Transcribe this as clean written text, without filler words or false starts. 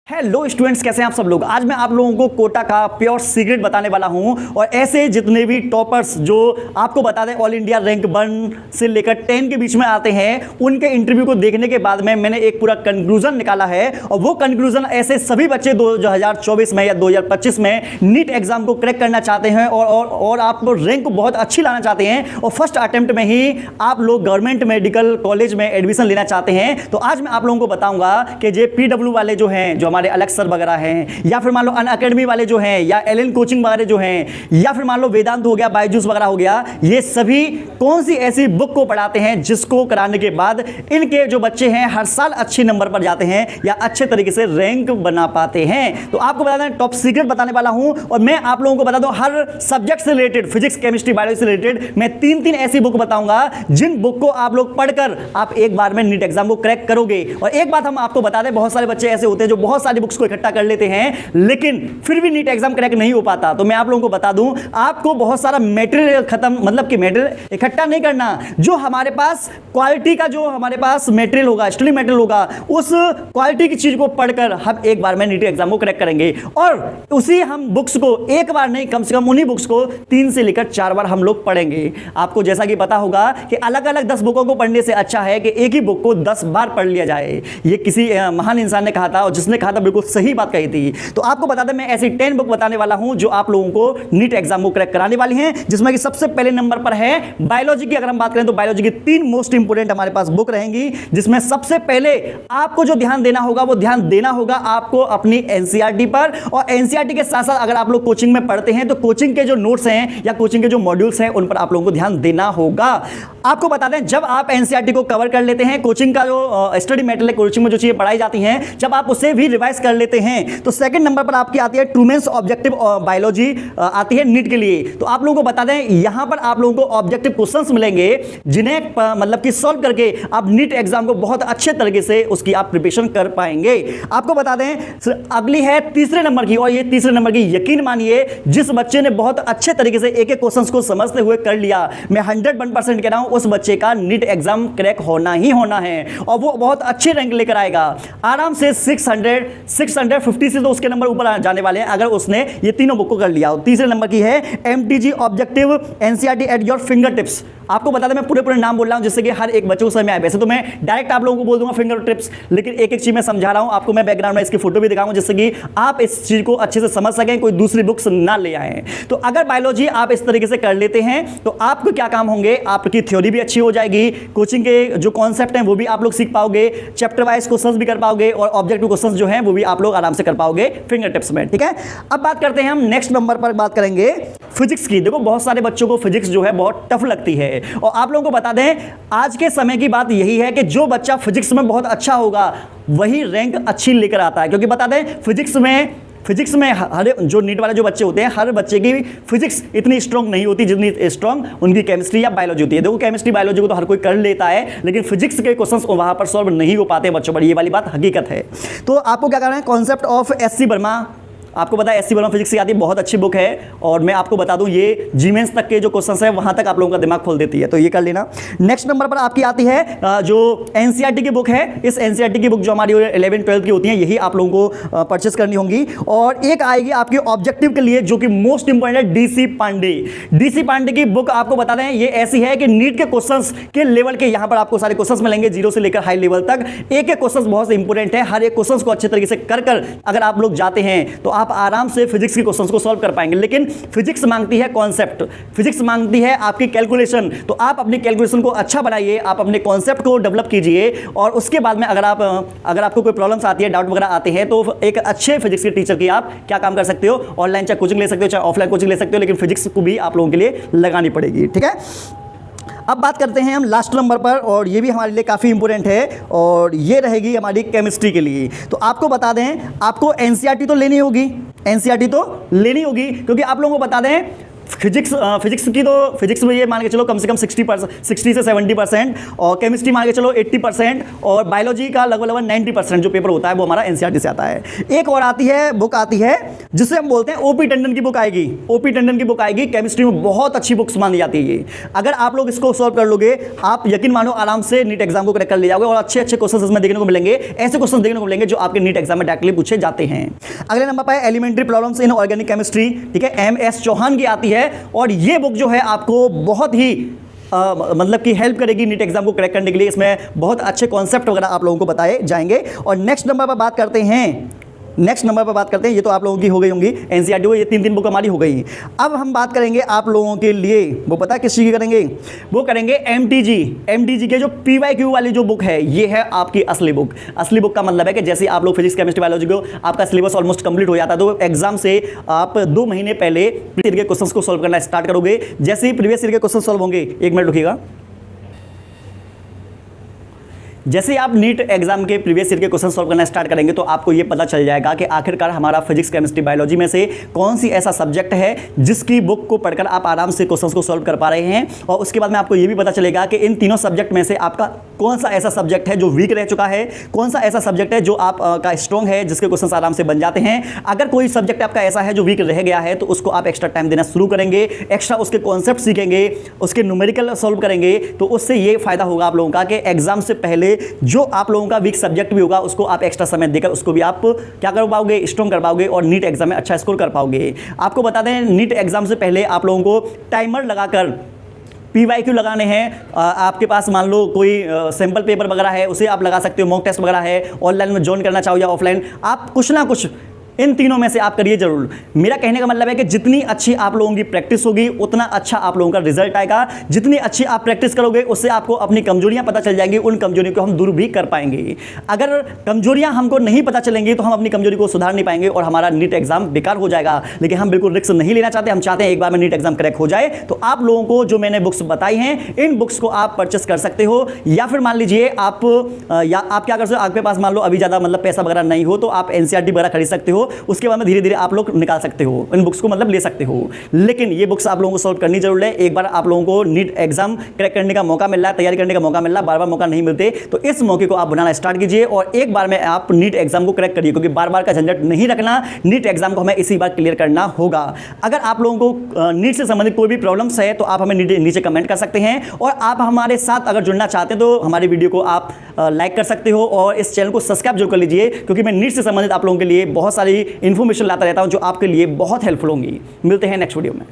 Hello students, कैसे हैं आप सब लोग। आज मैं आप लोगों को कोटा का प्योर सीक्रेट बताने वाला हूं और ऐसे जितने भी टॉपर्स जो आपको बता दें ऑल इंडिया रैंक 1 से लेकर 10 के बीच में आते हैं, उनके इंटरव्यू को देखने के बाद में मैंने एक पूरा कंक्लूजन निकाला है। और वो कंक्लूजन ऐसे सभी बच्चे 2024 में या 2025 में नीट एग्जाम को क्रैक करना चाहते हैं और आप रैंक को बहुत अच्छी लाना चाहते हैं और फर्स्ट अटेम्प्ट में ही आप लोग गवर्नमेंट मेडिकल कॉलेज में एडमिशन लेना चाहते हैं। तो आज मैं आप लोगों को बताऊंगा कि जे PW वाले जो हैं, जो हमारे अलग सर वगैरह हैं, या फिर मान लो अनअकैडमी वाले जो हैं, या LN कोचिंग वगैरह जो हैं, या फिर मान लो वेदांत हो गया, बायजूस वगैरह हो गया, ये सभी कौन सी ऐसी बुक को पढ़ाते हैं जिसको कराने के बाद इनके जो बच्चे हैं हर साल अच्छे नंबर पर जाते हैं या अच्छे तरीके से रैंक बना पाते हैं। तो आपको बता दें, टॉप सीक्रेट बताने वाला हूं और मैं आप लोगों को बता दूं हर सब्जेक्ट से रिलेटेड, फिजिक्स, केमिस्ट्री, बायोलॉजी से रिलेटेड मैं 3 ऐसी बुक बताऊंगा जिन बुक को आप लोग पढ़कर आप एक बार में नीट एग्जाम को क्रैक करोगे। और एक बात हम आपको बता दें, बहुत सारे बच्चे ऐसे होते हैं जो बहुत सारी बुक्स को इकट्ठा कर लेते हैं लेकिन फिर भी नीट एग्जाम क्रैक नहीं हो पाता। तो मैं आप लोगों को बता दूं, आपको बहुत सारा मटेरियल मतलब कि मटेरियल इकट्ठा नहीं करना, जो हमारे पास क्वालिटी का जो हमारे पास मटेरियल होगा, स्टडी मटेरियल होगा, उस क्वालिटी की चीज को पढ़कर हम एक बार में नीट एग्जाम को क्रैक करेंगे। और उसी हम बुक्स को एक बार नहीं, कम से कम उन्हीं बुक्स को 3 से लेकर 4 बार हम लोग पढ़ेंगे। आपको जैसा कि पता होगा कि अलग अलग 10 बुकों को पढ़ने से अच्छा है कि एक ही बुक को 10 बार पढ़ लिया जाए। ये किसी महान इंसान ने कहा था और जिसने कहा था बिल्कुल सही बात कही थी। तो आपको बता दें, मैं ऐसी 10 बुक बताने वाला हूं जो आप लोगों को नीट एग्जाम को क्रैक कराने वाली हैं, जिसमें कि सबसे पहले नंबर पर है बायोलॉजी की। अगर हम बात करें तो बायोलॉजी की 3 मोस्ट इंपोर्टेंट हमारे पास बुक रहेंगी, जिसमें सबसे पहले आपको जो ध्यान देना होगा वो ध्यान देना होगा आपको अपनी NCERT पर। और NCERT के साथ साथ अगर आप लोग कोचिंग में पढ़ते हैं तो कोचिंग के जो नोट्स हैं या कोचिंग के जो मॉड्यूल्स हैं उन पर आप लोगों को ध्यान देना होगा। आपको बता दें, जब आप NCERT को कवर कर लेते हैं, कोचिंग का जो स्टडी मटेरियल कोचिंग में जो चीजें पढ़ाई जाती हैं, जब आप उसे भी रिवाइज कर लेते हैं तो सेकंड नंबर पर आपकी आती है ट्रूमेंस ऑब्जेक्टिव बायोलॉजी आती है नीट के लिए। तो आप लोगों को बता दें, यहां पर आप लोगों को ऑब्जेक्टिव क्वेश्चंस मिलेंगे जिन्हें मतलब कि सॉल्व करके आप नीट एग्जाम को बहुत अच्छे तरीके से उसकी आप प्रिपरेशन कर पाएंगे। आपको बता दें, अगली है तीसरे नंबर की, और ये तीसरे नंबर की यकीन मानिए जिस बच्चे ने बहुत अच्छे तरीके से एक एक क्वेश्चंस को समझते हुए कर लिया, मैं 101% कह रहा हूं उस बच्चे का नीट एग्जाम क्रैक होना ही होना है और वो बहुत अच्छे रैंक लेकर आएगा आराम से। 650 से तो उसके नंबर ऊपर जाने वाले हैं अगर उसने ये तीनों बुक को कर लिया। तीसरे नंबर की है MTG objective NCERT at your finger tips. आपको बता दें, मैं पूरे नाम बोल रहा हूं जिससे कि हर एक बच्चे को समझ में आए। वैसे तो मैं डायरेक्ट आप लोगों को बोल दूंगा फिंगर टिप्स, लेकिन एक एक चीज मैं समझा रहा हूं आपको। मैं बैकग्राउंड में इसकी फोटो भी दिखाऊंगा जिससे कि आप इस चीज को अच्छे से समझ सकें, कोई दूसरी बुक्स ना ले आए। तो अगर बायोलॉजी आप इस तरीके से कर लेते हैं तो आपको क्या काम होंगे, आपकी थ्योरी भी अच्छी हो जाएगी, कोचिंग के जो कॉन्सेप्ट हैं वो भी आप लोग सीख पाओगे, चैप्टर वाइज क्वेश्चंस भी कर पाओगे और ऑब्जेक्टिव क्वेश्चंस जो हैं वो भी आप लोग आराम से कर पाओगे फिंगर टिप्स में। ठीक है, अब बात करते हैं हम नेक्स्ट नंबर पर बात करेंगे फिजिक्स की। देखो, बहुत सारे बच्चों को फिजिक्स जो है बहुत टफ लगती है और आप लोगों को बता दें, आज के समय की बात यही है कि जो बच्चा फिजिक्स में बहुत अच्छा होगा वही रैंक अच्छी लेकर आता है। क्योंकि बता दें, फिजिक्स में हर जो नीट वाले जो बच्चे होते हैं, हर बच्चे की फिजिक्स इतनी स्ट्रांग नहीं होती जितनी स्ट्रांग उनकी केमिस्ट्री या बायोलॉजी होती है। देखो, केमिस्ट्री बायोलॉजी को तो हर कोई कर लेता है, लेकिन फिजिक्स के क्वेश्चंस वहां पर सॉल्व नहीं हो पाते बच्चों पर। ये वाली बात हकीकत है। तो आपको क्या करना है, कॉन्सेप्ट ऑफ SC वर्मा, आपको पता है SC वर्मा फिजिक्स की आती है, बहुत अच्छी बुक है और मैं आपको बता दूं ये जीमेंस तक के जो क्वेश्चंस हैं वहां तक आप लोगों का दिमाग खोल देती है, तो ये कर लेना। नेक्स्ट नंबर पर आपकी आती है जो NCERT की बुक है। इस NCERT की बुक जो हमारी 11 12 की होती है, यही आप लोगों को परचेस करनी होंगी। और एक आएगी आपकी ऑब्जेक्टिव के लिए जो कि मोस्ट इंपॉर्टेंट है, DC पांडे की बुक। आपको बता दें, ये ऐसी है कि नीट के क्वेश्चंस के लेवल के यहां पर आपको सारे क्वेश्चंस मिलेंगे, 0 से लेकर हाई लेवल तक। एक एक क्वेश्चंस बहुत इंपॉर्टेंट है, हर एक क्वेश्चंस को अच्छे तरीके से कर अगर आप लोग जाते हैं तो आप आराम से फिजिक्स के क्वेश्चंस को सॉल्व कर पाएंगे। लेकिन फिजिक्स मांगती है कॉन्सेप्ट, फिजिक्स मांगती है आपकी कैलकुलेशन। तो आप अपनी कैलकुलेशन को अच्छा बनाइए, आप अपने कॉन्सेप्ट को डेवलप कीजिए और उसके बाद में अगर आपको कोई प्रॉब्लम्स आती है, डाउट वगैरह आते हैं, तो एक अच्छे फिजिक्स के टीचर की आप क्या काम कर सकते हो, ऑनलाइन चाहे कोचिंग ले सकते हो चाहे ऑफलाइन कोचिंग ले सकते हो, लेकिन फिजिक्स को भी आप लोगों के लिए लगानी पड़ेगी। ठीक है, अब बात करते हैं हम लास्ट नंबर पर और ये भी हमारे लिए काफ़ी इंपॉर्टेंट है और ये रहेगी हमारी केमिस्ट्री के लिए। तो आपको बता दें, आपको NCERT तो लेनी होगी, NCERT तो लेनी होगी क्योंकि आप लोगों को बता दें फिजिक्स की तो फिजिक्स में ये मान के चलो कम से कम 60 से 70%, और केमिस्ट्री मान के चलो 80%, और बायोलॉजी का लगभग 90% जो पेपर होता है वो हमारा एनसीईआरटी से आता है। एक और आती है बुक आती है जिसे हम बोलते हैं ओपी टंडन की बुक आएगी। ओपी टंडन की बुक आएगी, केमिस्ट्री में बहुत अच्छी बुक्स मानी जाती है ये। अगर आप लोग इसको सॉल्व कर लोगे, आप यकीन मानो आराम से नीट एग्जाम को क्रैक कर ले जाओगे, और अच्छे अच्छे क्वेश्चन इसमें देखने को मिलेंगे, ऐसे क्वेश्चन देखने को मिलेंगे जो आपके नीट एग्जाम में डायरेक्टली पूछे जाते हैं। अगले नंबर पर elementary problems in organic chemistry, ठीक है, एम.एस. चौहान की आती है, और ये बुक जो है आपको बहुत ही मतलब कि हेल्प करेगी नीट एग्जाम को क्रैक करने के लिए। इसमें बहुत अच्छे कॉन्सेप्ट वगैरह आप लोगों को बताए जाएंगे। और नेक्स्ट नंबर पर बात करते हैं, ये तो आप लोगों की हो गई होंगी एनसीईआरटी को, ये 3 बुक हमारी हो गई। अब हम बात करेंगे आप लोगों के लिए, वो पता है किस चीज़ की करेंगे, वो करेंगे एमटीजी के जो पीवाईक्यू वाली जो बुक है, ये है आपकी असली बुक। असली बुक का मतलब है कि जैसे आप लोग फिजिक्स केमिस्ट्री बायोलॉजी को आपका सिलेबस ऑलमोस्ट कंप्लीट हो जाता है, तो एग्जाम से आप 2 महीने पहले प्रीवियस ईयर के क्वेश्चंस को सॉल्व करना स्टार्ट करोगे। जैसे ही प्रीवियस ईयर के क्वेश्चन सॉल्व होंगे, 1 मिनट रुकिएगा, जैसे आप नीट एग्जाम के प्रीवियस ईयर के क्वेश्चन सॉल्व करना स्टार्ट करेंगे तो आपको ये पता चल जाएगा कि आखिरकार हमारा फिजिक्स केमिस्ट्री बायोलॉजी में से कौन सी ऐसा सब्जेक्ट है जिसकी बुक को पढ़कर आप आराम से क्वेश्चंस को सॉल्व कर पा रहे हैं। और उसके बाद में आपको ये भी पता चलेगा कि इन तीनों सब्जेक्ट में से आपका कौन सा ऐसा सब्जेक्ट है जो वीक रह चुका है, कौन सा ऐसा सब्जेक्ट है जो आपका स्ट्रॉन्ग है, जिसके क्वेश्चन आराम से बन जाते हैं। अगर कोई सब्जेक्ट आपका ऐसा है जो वीक रह गया है तो उसको आप एक्स्ट्रा टाइम देना शुरू करेंगे, एक्स्ट्रा उसके कॉन्सेप्ट सीखेंगे, उसके न्यूमेरिकल सॉल्व करेंगे, तो उससे ये फायदा होगा आप लोगों का कि एग्जाम से पहले जो आप लोगों का वीक सब्जेक्ट भी होगा उसको आप एक्स्ट्रा समय देकर उसको भी आप क्या कर पाओगे, स्ट्रॉन्ग कर पाओगे, और नीट एग्जाम में अच्छा स्कोर कर पाओगे। आपको बता दें, नीट एग्जाम से पहले आप लोगों को टाइमर लगाकर पीवाईक्यू लगाने हैं। आपके पास मान लो कोई सैंपल पेपर वगैरह है, उसे आप लगा सकते हो, मॉक टेस्ट वगैरह है, ऑनलाइन में ज्वाइन करना चाहो या ऑफलाइन, आप कुछ ना कुछ इन तीनों में से आप करिए जरूर। मेरा कहने का मतलब है कि जितनी अच्छी आप लोगों की प्रैक्टिस होगी उतना अच्छा आप लोगों का रिजल्ट आएगा। जितनी अच्छी आप प्रैक्टिस करोगे उससे आपको अपनी कमजोरियां पता चल जाएंगी, उन कमजोरियों को हम दूर भी कर पाएंगे। अगर कमजोरियां हमको नहीं पता चलेंगी तो हम अपनी कमजोरी को सुधार नहीं पाएंगे और हमारा नीट एग्जाम बेकार हो जाएगा। लेकिन हम बिल्कुल रिस्क नहीं लेना चाहते, हम चाहते हैं एक बार में नीट एग्जाम क्रैक हो जाए। तो आप लोगों को जो मैंने बुक्स बताई हैं, इन बुक्स को आप परचेस कर सकते हो, या फिर मान लीजिए आप क्या कर सकते हो, आपके पास मान लो अभी ज़्यादा मतलब पैसा वगैरह नहीं हो तो आप एनसीईआरटी वगैरह खरीद सकते हो, उसके बाद में धीरे आप लोग निकाल सकते हो, इन बुक्स को मतलब ले सकते हो। लेकिन ये बुक्स आप लोगों को सॉल्व करनी जरूर है। एक बार आप लोगों को नीट एग्जाम क्रैक करने का मौका मिल रहा है, तैयारी करने का मौका मिल रहा है, बार बार मौका नहीं मिलते, तो इस मौके को आप बनाना स्टार्ट कीजिए और एक बार में आप नीट एग्जाम को क्रैक करिए, क्योंकि बार बार का झंझट नहीं रखना। नीट एग्जाम को हमें इसी बार क्लियर करना होगा। अगर आप लोगों को नीट से संबंधित कोई भी प्रॉब्लम्स है तो आप हमें नीचे कमेंट कर सकते हैं, और आप हमारे साथ अगर जुड़ना चाहते हैं तो हमारी वीडियो को आप लाइक कर सकते हो और इस चैनल को सब्सक्राइब जरूर कर लीजिए, क्योंकि मैं नीट से संबंधित आप लोगों के लिए बहुत सारी इंफॉर्मेशन लाता रहता हूं जो आपके लिए बहुत हेल्पफुल होंगी। मिलते हैं नेक्स्ट वीडियो में।